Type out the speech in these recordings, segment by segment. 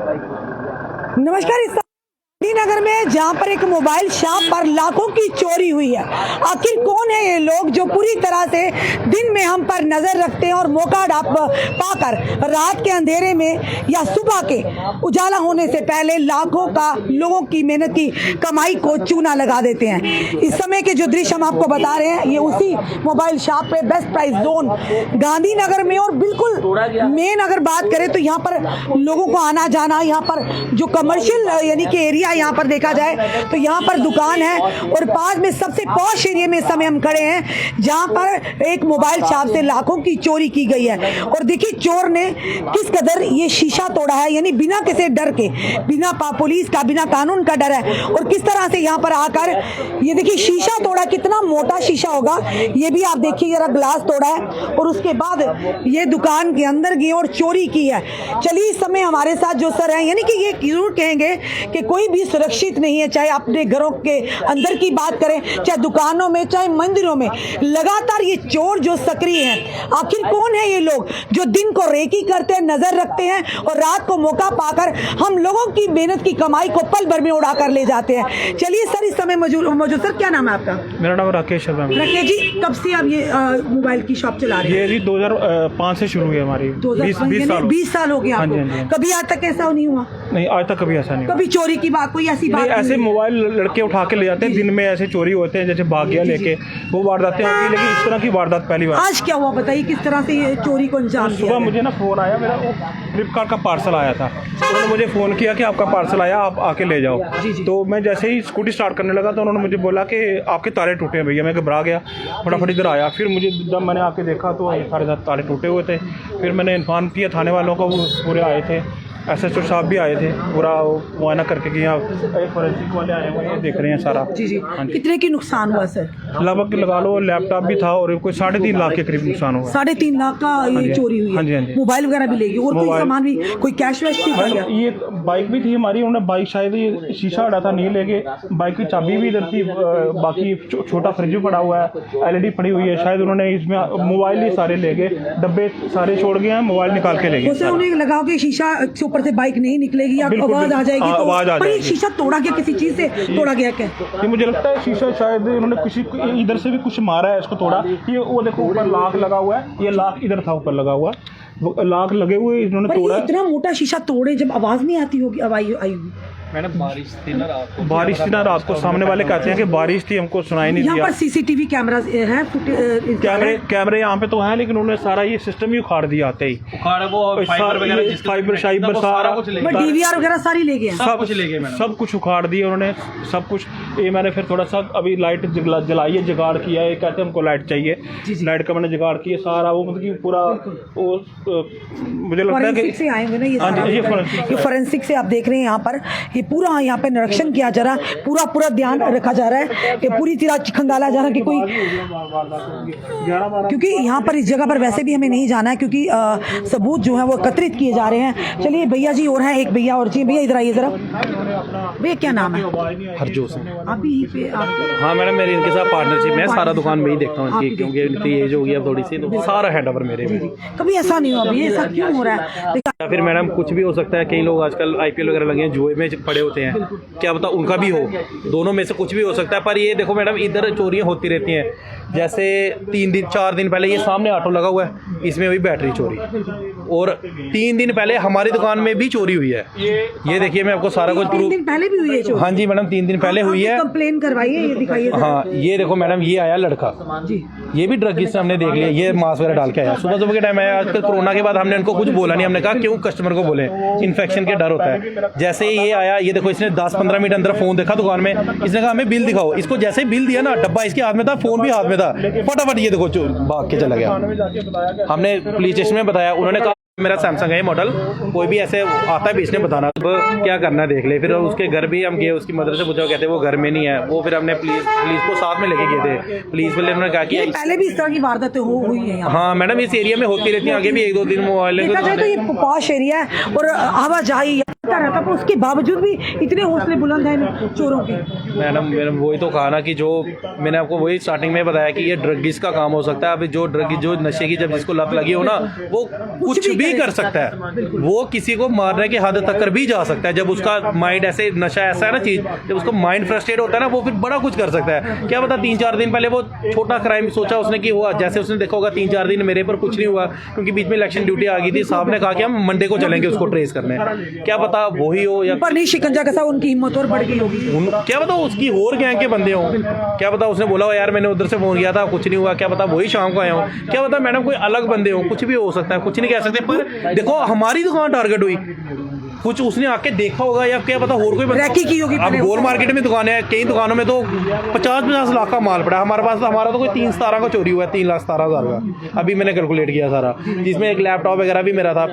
नमस्कार। इस नगर में जहां पर एक मोबाइल शॉप पर लाखों की चोरी हुई है, आखिर कौन है ये लोग जो पूरी तरह से दिन में हम पर नजर रखते हैं और मौका पाकर रात के अंधेरे में या सुबह के उजाला होने से पहले लाखों का लोगों की मेहनत की कमाई को चूना लगा देते हैं। इस समय के जो दृश्य हम आपको बता रहे हैं ये उसी मोबाइल शॉप पे बेस्ट प्राइस जोन गांधीनगर में, और बिल्कुल मेन अगर बात करें तो यहाँ पर लोगों को आना जाना, यहाँ पर जो कमर्शियल यानी कि एरिया यहाँ पर देखा जाए तो यहाँ पर दुकान है, और पास में सबसे पॉश एरिया में इस समय हम खड़े हैं जहाँ पर एक मोबाइल शॉप से लाखों की चोरी की गई है। और देखिए चोर ने किस कदर ये शीशा तोड़ा है, यानी बिना किसी डर के, बिना पुलिस का, बिना कानून का डर है, और किस तरह से यहाँ पर आकर ये देखिए शीशा तोड़ा। कितना मोटा शीशा होगा ये भी आप देखिए, जरा ग्लास तोड़ा है और उसके बाद ये दुकान के अंदर गए और चोरी की है। चलिए इस समय हमारे साथ जो सर हैं, यानी कि ये जरूर कहेंगे कि कोई भी सुरक्षित नहीं है, चाहे अपने घरों के अंदर की बात करें, चाहे दुकानों में, चाहे मंदिरों में, लगातार ये चोर जो सक्रिय हैं। आखिर कौन है ये लोग जो दिन को रेकी करते हैं, नजर रखते हैं और रात को मौका पाकर हम लोगों की मेहनत की कमाई को पल भर में उड़ा कर ले जाते हैं। चलिए सर इस समय मौजूद सर, क्या नाम है आपका? मेरा नाम राकेश शर्मा। राकेश जी, कब से आप ये मोबाइल की शॉप चला रहे हैं? ये जी 2005 से शुरू हुई है हमारी। 20 साल हो गया हाँ आपको। जी, हाँ जी। कभी आज तक ऐसा नहीं हुआ? नहीं, आज तक कभी ऐसा नहीं हुआ। कभी चोरी की बात, कोई ऐसी बात ऐसे मोबाइल लड़के उठा के ले जाते हैं, दिन में ऐसे चोरी होते हैं, जैसे भाग गया लेके, वो वारदातें होती है, लेकिन इस तरह की वारदात पहली बार। आज क्या हुआ बताइए, किस तरह से ये चोरी को अंजाम दिया? सुबह मुझे ना फोन आया, मेरा फ्लिपकार्ट का पार्सल आया था, उन्होंने मुझे फ़ोन किया कि आपका पार्सल आया, आप आके ले जाओ। तो मैं जैसे ही स्कूटी स्टार्ट करने लगा तो उन्होंने मुझे बोला कि आपके ताले टूटे हैं भैया। मैं घबरा गया, फटाफट इधर आया। फिर मुझे जब मैंने आके देखा तो सारे ताले टूटे हुए थे। फिर मैंने इन्फॉर्म किया थाने वालों को, वो पूरे आए थे, SHO साहब भी आए थे, पूरा मुआयना करके कि यहाँ फॉरेंसिक वाले आए हुए हैं, देख रहे हैं सारा। जी। कितने की नुकसान हुआ सर? लगभग लगा लो लैपटॉप भी था और कोई 3.5 लाख के करीब नुकसान हुआ। 3.5 लाख का ये चोरी हुई है। हाँ जी, हाँ जी। मोबाइल वगैरह भी ले गई, और कोई सामान भी, कोई कैश वैश भी था क्या? ये बाइक भी थी हमारी, उन्होंने बाइक शायद ये शीशा हटा था, नहीं ले गए। बाइक की चाबी भी इधर थी, बाकी छोटा फ्रिज भी पड़ा हुआ है, LED पड़ी हुई है, शायद उन्होंने इसमें मोबाइल ही सारे ले गए, डब्बे सारे छोड़ गए हैं, मोबाइल निकाल के ले गए। तो उन्हें लगा कि शीशा के ऊपर से बाइक नहीं निकलेगी, आवाज आ जाएगी, तो आवाज आ जाएगी। शीशा तोड़ा गया, किसी चीज से तोड़ा गया क्या? ये मुझे लगता है शीशा शायद उन्होंने किसी इधर से भी कुछ मारा है, इसको तोड़ा। ये वो देखो ऊपर लाख लगा हुआ है, ये लाख इधर था ऊपर लगा हुआ, वो लाख लगे हुए इन्होंने तोड़ा। इतना मोटा शीशा तोड़े, जब आवाज नहीं आती होगी? अब आई होगी। मैंने बारिश थी ना रात को, सामने वाले कहते हैं कि बारिश थी, हमको सुनाई नहीं दिया। यहाँ पर CCTV कैमरा है, कैमरे यहाँ पे तो हैं, लेकिन उन्होंने सारा ये सिस्टम ही उखाड़ दिया आते ही। फाइबर सारा DVR वगैरह सारी ले गए, सब कुछ ले गए, सब कुछ उखाड़ दिया उन्होंने, सब कुछ। ये मैंने फिर थोड़ा सा अभी लाइट जलाई है, जुगाड़ किया है, कहते हैं हमको लाइट चाहिए, लाइट का मैंने जुगाड़ किया सारा। वो मतलब कि पूरा वो मुझे लगता है कि से आएंगे ना ये फॉरेंसिक से आप देख रहे हैं यहाँ पर, ये पूरा यहाँ पे निरीक्षण किया जा रहा है, पूरा ध्यान रखा जा रहा है कि पूरी तरह खंगाला जा रहा है कि कोई, क्योंकि यहाँ पर इस जगह पर वैसे भी हमें नहीं जाना है, क्योंकि सबूत जो है वो एकत्रित किए जा रहे हैं। चलिए भैया जी और हैं, एक भैया और जी, भैया इधर आइए जरा। भैया क्या नाम है? हरजोत सिंह। आप भी यहीं पे? हाँ मैडम, मेरी इनके साथ पार्टनरशिप है, सारा दुकान में ही देखता हूँ इनकी, क्योंकि इनकी एज हो गई अब थोड़ी सी, तो सारा हैंड ओवर मेरे में। कभी ऐसा नहीं हुआ भैया, ऐसा क्यों हो रहा है? या फिर मैडम कुछ भी हो सकता है, कई लोग आजकल IPL वगैरह लगे हैं, जुए में पड़े होते हैं, क्या पता उनका भी हो, दोनों में से कुछ भी हो सकता है। पर ये देखो मैडम, इधर चोरियां होती रहती हैं। जैसे 4 दिन पहले ये सामने ऑटो लगा हुआ है, इसमें हुई बैटरी चोरी, और 3 दिन पहले हमारी दुकान में भी चोरी हुई है। ये देखिए, मैं आपको सारा कुछ 3 दिन पहले भी हुई है चोरी? हाँ जी मैडम, 3 दिन पहले हुई है। कंप्लेन करवाइए, ये दिखाइए। हाँ ये देखो मैडम, ये आया लड़का जी, ये भी ड्रग से हमने देख लिया, ये मास्क वगैरह डाल के आया, सुबह के टाइम आया। आजकल कोरोना के बाद हमने उनको कुछ बोला नहीं, हमने कहा क्यों कस्टमर को बोले, इन्फेक्शन के डर होता है। जैसे ही ये आया, ये देखो, इसने 10-15 मिनट अंदर फोन देखा दुकान में, इसने कहा हमें बिल दिखाओ। इसको जैसे ही बिल दिया ना, डब्बा इसके हाथ में था, फोन भी हाथ में था, फटाफट ये देखो भाग के चला गया। हमने पुलिस स्टेशन में बताया, उन्होंने कहा मेरा सैमसंग है मॉडल, कोई भी ऐसे आता है बेचने बताना, अब क्या करना है देख ले। फिर उसके घर भी हम गए, उसकी मदर से पूछा, कहते वो घर में नहीं है। वो फिर हमने पुलिस को साथ में लेके गए थे। पुलिस वाले उन्होंने कहा कि पहले भी इस तरह की वारदातें हुई है। हाँ मैडम, इस एरिया में होती रहती है, आगे भी 1-2 दिन मोबाइल देखा जाए तो ये पॉश एरिया है और आवाजाही दिखता रहता, पर उसके बावजूद भी इतने हौसले बुलंद हैं इन चोरों के। मैडम वही तो कहा ना कि जो मैंने आपको वही स्टार्टिंग में बताया कि ये ड्रगिस्ट का काम हो सकता है। अभी जो नशे की जब जिसको लत लगी हो ना, वो कुछ भी कर सकता है, वो किसी को मारने की हद तक कर भी जा सकता है। जब उसका माइंड ऐसे नशा ऐसा है ना चीज, जब उसको माइंड फ्रस्ट्रेट होता है ना, वो फिर बड़ा कुछ कर सकता है। क्या पता 3-4 दिन पहले वो छोटा क्राइम सोचा उसने कि हुआ, जैसे उसने देखा होगा 3-4 दिन मेरे पर कुछ नहीं हुआ क्योंकि बीच में इलेक्शन ड्यूटी आ गई थी, साहब ने कहा कि हम मंडे को चलेंगे उसको ट्रेस करने। क्या पता वही हो या पर नहीं शिकंजा कसा, उनकी हिम्मत और बढ़ गई होगी। क्या पता उसकी और गैंग के बंदे हों, क्या पता उसने बोला हो यार मैंने उधर से फोन किया था कुछ नहीं हुआ, क्या पता वही शाम को आए हो, क्या पता मैडम कोई अलग बंदे हो, कुछ भी हो सकता है, कुछ नहीं कह सकते। पर देखो हमारी दुकान टारगेट हुई, कुछ उसने आके देखा होगा या क्या पता और कोई रैकी की होगी। अब गोल मार्केट में दुकान है, कई दुकानों में तो 50-50 लाख का माल पड़ा है। हमारे पास हमारा तो कोई 3-17 का चोरी हुआ है, 3,17,000 का अभी मैंने कैलकुलेट किया सारा, जिसमें एक लैपटॉप वगैरह भी मेरा था,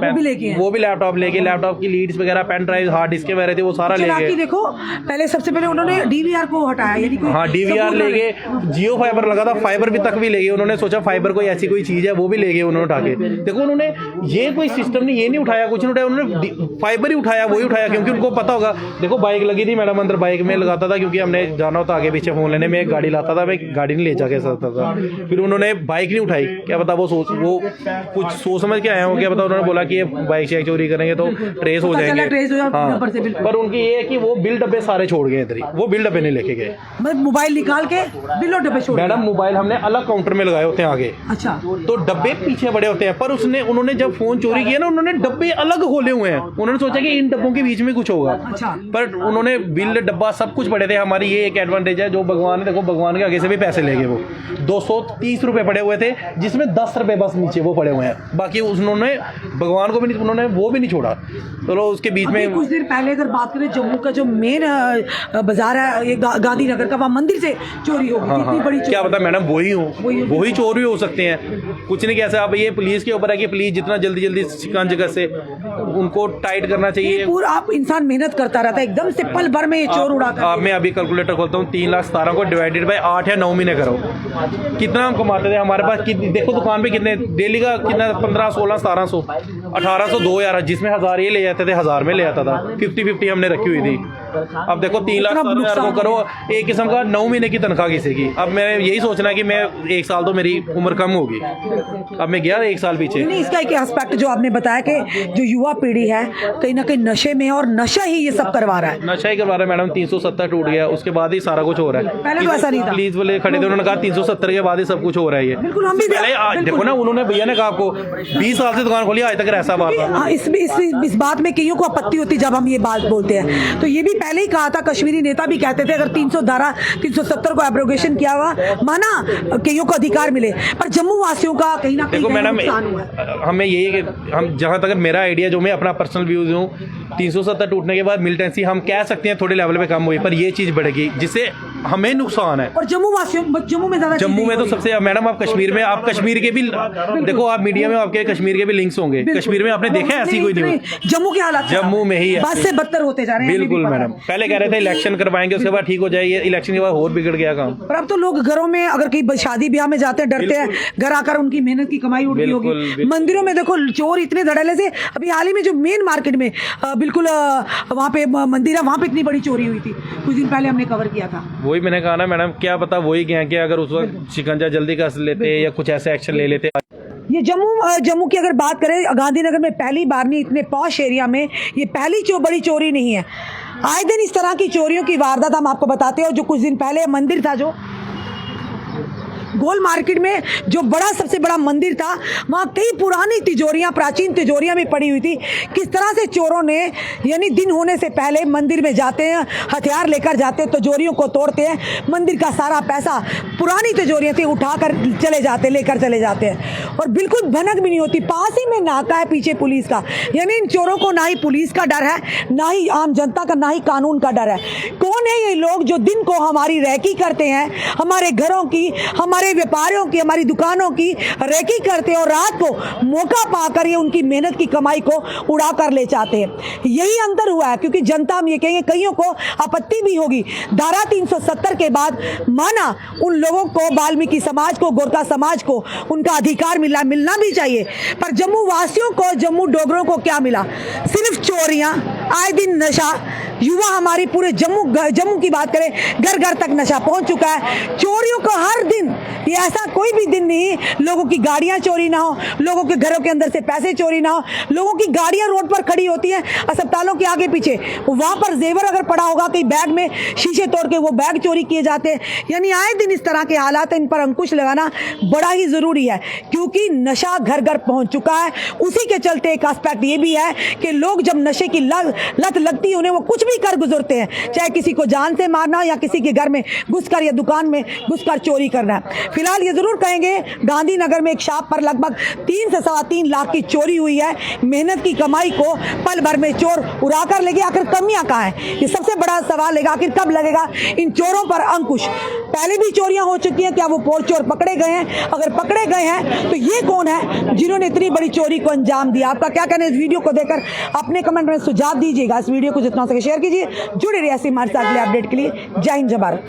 वो भी लैपटॉप लेके, लैपटॉप की लीड्स वगैरह, पेन ड्राइव, हार्ड डिस्क वगैरह थे, वो सारा लेके। देखो पहले सबसे पहले उन्होंने डीवीआर को हटाया, यानी हाँ डीवीआर ले गए, जियो फाइबर लगा था, फाइबर भी तक भी ले गए उन्होंने, सोचा फाइबर कोई ऐसी कोई चीज है वो भी ले गए उन्होंने उठा के। देखो उन्होंने ये कोई सिस्टम नहीं, ये नहीं उठाया, कुछ नहीं उठाया, उन्होंने फाइबर ही उठाया, वही उठाया क्योंकि उनको पता होगा। देखो बाइक लगी थी मैडम, अंदर बाइक में लगाता था क्योंकि हमने जाना होता आगे पीछे फोन लेने में, एक गाड़ी लाता था, मैं गाड़ी नहीं ले जाके सकता था। फिर उन्होंने बाइक नहीं उठाई, क्या पता वो कुछ सोच समझ के आए हो, क्या पता उन्होंने बोला कि ये बाइक चेक चोरी करेंगे तो ट्रेस हो जाएंगे। हाँ, पर उनकी ये है कि वो बिल डब्बे सारे छोड़ गए इधर ही, वो बिल डब्बे नहीं लेके गए, मोबाइल निकाल के बिल और डब्बे छोड़। मैडम मोबाइल हमने अलग काउंटर में लगाए होते हैं आगे, अच्छा, तो डब्बे पीछे बड़े होते हैं। पर उन्होंने जब फोन चोरी किया ना, उन्होंने डब्बे अलग खोले हुए हैं, उन्होंने सोचा कि इन डब्बों के बीच में कुछ होगा। अच्छा। पर उन्होंने बिल डब्बा सब कुछ पड़े थे। हमारी ये एक एडवांटेज है जो भगवान ने, देखो भगवान के आगे से भी पैसे ले गए, वो 230 रुपए पड़े हुए थे जिसमें 10 रुपए बस नीचे वो पड़े हुए हैं, बाकी उन्होंने भगवान को भी नहीं, उन्होंने वो भी नहीं छोड़ा। चलो उसके बीच में कुछ देर पहले अगर बात करें, जम्मू का जो मेन बाजार है ये गांधीनगर का, वहाँ मंदिर से चोरी हो गई, इतनी बड़ी क्या पता मैडम वही चोर भी हो सकते हैं, कुछ नहीं कैसे। अब ये पुलिस के ऊपर है कि पुलिस जितना जल्दी शिकंज जगह से उनको टाइट करना चाहिए। पूरा आप इंसान मेहनत करता रहता है, एकदम से पल भर में ये चोर उड़ाता है। मैं अभी कैलकुलेटर खोलता हूँ, 3,17,000 को डिवाइडेड बाय 8 या 9 महीने करो, कितना हम कमाते थे। हमारे पास देखो दुकान पे कितने डेली का कितना, 15, 16, 1700, 1800, 2,000, जिसमें 1000 ये ले जाते थे, 1000 में ले जाता था, 50-50 हमने रखी हुई थी। अब देखो 3,17,000 को करो, एक किस्म का 9 महीने की तनख्वाह किसी की। अब मैं यही सोचना है कि मैं 1 साल तो मेरी उम्र कम होगी, अब मैं गया 1 साल पीछे। नहीं, इसका एक एस्पेक्ट जो आपने बताया कि जो युवा पीढ़ी है कहीं ना कहीं नशे में, और नशा ही ये सब करवा रहा है, नशा ही करवा रहा है मैडम। 370 टूट गया, उसके बाद ही सारा कुछ हो रहा है। पहले तो ऐसा नहीं था, पुलिस वाले खड़े थे, उन्होंने कहा 370 के बाद ही सब कुछ हो रहा है। ये बिल्कुल हम भी देखो ना, उन्होंने भैया ने कहा आपको 20 साल से दुकान खोली, आज तक ऐसा बात था। इस बात में कईयों को आपत्ति होती जब हम ये बात बोलते हैं, तो ये भी पहले ही कहा था, कश्मीरी नेता भी कहते थे अगर 370 को एब्रोगेशन किया हुआ माना, कईयों को अधिकार मिले, पर जम्मू वासियों का कहीं ना कहीं देखो मैडम, नुकसान हुआ है। हमें यही है कि हम जहां तक मेरा आइडिया, जो मैं अपना पर्सनल व्यूज हूँ, 370 टूटने के बाद मिलिटेंसी हम कह सकते हैं थोड़े लेवल पे कम हुई, पर ये चीज बढ़ेगी जिससे हमें नुकसान है। और जम्मू वासियों, जम्मू में ज्यादा, जम्मू में तो सबसे, मैडम आप कश्मीर में, आप कश्मीर के भी देखो, आप मीडिया में आपके कश्मीर के भी लिंक्स होंगे, कश्मीर में आपने देखा है ऐसी कोई न्यूज? जम्मू के हालात जम्मू में ही है, बस से बदतर होते जा रहे हैं। बिल्कुल मैडम, पहले कह रहे थे इलेक्शन करवाएंगे उसके बाद ठीक हो जाएगी, इलेक्शन के बाद और बिगड़ गया काम। पर अब तो लोग घरों में अगर कहीं शादी ब्याह में जाते हैं डरते हैं, घर आकर उनकी मेहनत की कमाई उड़ गई होगी। मंदिरों में देखो चोर इतने धड़ल्ले से, अभी हाल ही में जो मेन मार्केट में बिल्कुल वहाँ पे मंदिर है, वहाँ पे इतनी बड़ी चोरी हुई थी, कुछ दिन पहले हमने कवर किया था। वही मैंने कहा ना मैडम, क्या पता वही गैंग के अगर उस वक्त शिकंजा जल्दी कस लेते या कुछ ऐसे एक्शन ले लेते। ये जम्मू की अगर बात करें, गांधीनगर में पहली बार नहीं, इतने पॉश एरिया में ये पहली बड़ी चोरी नहीं है। आए दिन इस तरह की चोरियों की वारदात हम आपको बताते हैं। जो कुछ दिन पहले मंदिर था, जो गोल मार्केट में जो सबसे बड़ा मंदिर था, वहाँ कई पुरानी तिजोरियाँ, प्राचीन तिजोरियाँ भी पड़ी हुई थी। किस तरह से चोरों ने, यानी दिन होने से पहले मंदिर में जाते हैं, हथियार लेकर जाते हैं, तिजोरियों को तोड़ते हैं, मंदिर का सारा पैसा, पुरानी तिजोरियाँ थी, उठाकर लेकर चले जाते हैं, और बिल्कुल भनक भी नहीं होती। पास ही में नाका है पीछे पुलिस का, यानी इन चोरों को ना ही पुलिस का डर है, ना ही आम जनता का, ना ही कानून का डर है। कौन है ये लोग जो दिन को हमारी रैकी करते हैं, हमारे घरों की, हमारे व्यापारियों की, हमारी दुकानों की रैकी करते हैं, और रात को मौका पाकर ये उनकी मेहनत की कमाई को उड़ा कर ले जाते हैं। यही अंतर हुआ है, क्योंकि जनता, हम ये कहेंगे, कईयों को आपत्ति भी होगी, धारा 370 के बाद माना उन लोगों को, वाल्मीकि समाज को, गोरखा समाज को उनका अधिकार मिलना भी चाहिए, पर जम्मू वासियों को, जम्मू डोगरों को क्या मिला? सिर्फ चोरियां, आए दिन नशा, युवा हमारी पूरे जम्मू की बात करें, घर घर तक नशा पहुंच चुका है। चोरियों का हर दिन, ये ऐसा कोई भी दिन नहीं लोगों की गाड़ियां चोरी ना हो, लोगों के घरों के अंदर से पैसे चोरी ना हो, लोगों की गाड़ियां रोड पर खड़ी होती हैं अस्पतालों के आगे पीछे, वहां पर जेवर अगर पड़ा होगा कहीं बैग में, शीशे तोड़ के वो बैग चोरी किए जाते हैं। यानी आए दिन इस तरह के हालात हैं, इन पर अंकुश लगाना बड़ा ही जरूरी है, क्योंकि नशा घर घर पहुंच चुका है। उसी के चलते एक एस्पेक्ट ये भी है कि लोग जब नशे की लत लगती है उन्हें वो कुछ भी कर गुजरते हैं, चाहे किसी को जान से मारना हो या किसी के घर में घुसकर या दुकान में घुसकर चोरी करना। फिलहाल ये जरूर कहेंगे गांधीनगर में एक शॉप पर लगभग 3 से 3.25 लाख की चोरी हुई है। मेहनत की कमाई को पल भर में चोर उड़ा कर ले गए। आखिर कमियां कहाँ है, ये सबसे बड़ा सवाल है। आखिर कब लगेगा इन चोरों पर अंकुश? पहले भी चोरियां हो चुकी हैं, क्या वो चोर पकड़े गए हैं? अगर पकड़े गए हैं तो ये कौन है जिन्होंने इतनी बड़ी चोरी को अंजाम दिया? आपका क्या कहना है इस वीडियो को देखकर? अपने कमेंट में सुझाव दीजिएगा। इस वीडियो को जितना हो सके शेयर कीजिए। जुड़े रहिए ऐसे हमारे साथ अगले अपडेट के लिए। जय हिंद, जय भारत।